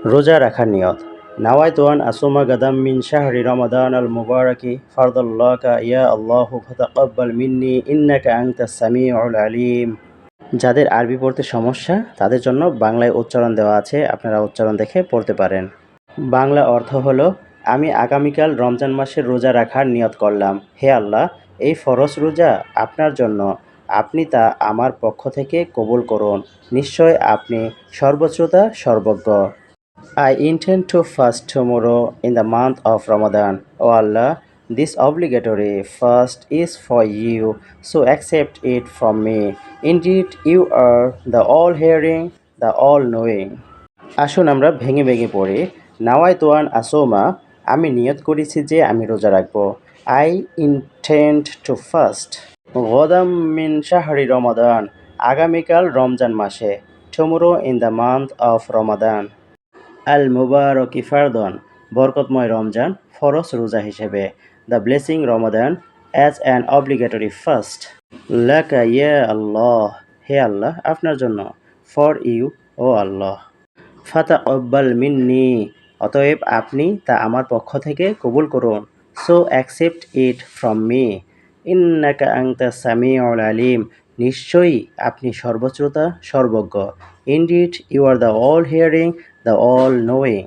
রোজা রাখার নিয়ত। নাওয়াইতু আন আসুমা গাদাম মিন শাহরি রমাদান আল মুবারাকি ফারদাল্লাকা ইয়া আল্লাহু ফাতাকাব্বাল মিন্নি ইন্নাকা আনতাস সামিউল আলিম। যাদের আরবি পড়তে সমস্যা তাদের জন্য বাংলায় উচ্চারণ দেওয়া আছে, আপনারা উচ্চারণ দেখে পড়তে পারেন। বাংলা অর্থ হলো, আমি আগামীকাল রমজান মাসের রোজা রাখার নিয়ত করলাম। হে আল্লাহ, এই ফরজ রোজা আপনার জন্য, আপনি তা আমার পক্ষ থেকে কবুল করুন। নিশ্চয় আপনি সর্বশ্রোতা সর্বজ্ঞ। I intend to fast tomorrow in the month of Ramadan. O Allah, this obligatory fast is for you, so accept it from me. Indeed, you are the all-hearing, the all-knowing. আসুন আমরা ভেঙে ভেঙে পড়ি। নাওয়াইতু আন আসুমা, আমি নিয়ত করেছি যে আমি রোজা রাখব। আই ইনটেন্ড টু ফাস্ট গদাম মিন শাহরি রমাদান, আগামীকাল রমজান মাসে। Tomorrow in the month of Ramadan. আল মুবারকি ফারদন, বরকতময় রমজান ফরজ রোজা হিসেবে। The blessing Ramadan as an obligatory fast. লাকা ইয়া আল্লাহ, হে আল্লাহ আপনার জন্য। ফর ইউ, ও আল্লাহ। ফাতাকাব্বাল মিন্নি, অতএব আপনি তা আমার পক্ষ থেকে কবুল করুন। So accept it from me. ইন্নাকা আনতাস সামিউল আলিম, নিশ্চয়ই আপনি সর্বশ্রোতা সর্বজ্ঞ। Indeed you are the all hearing, the all knowing.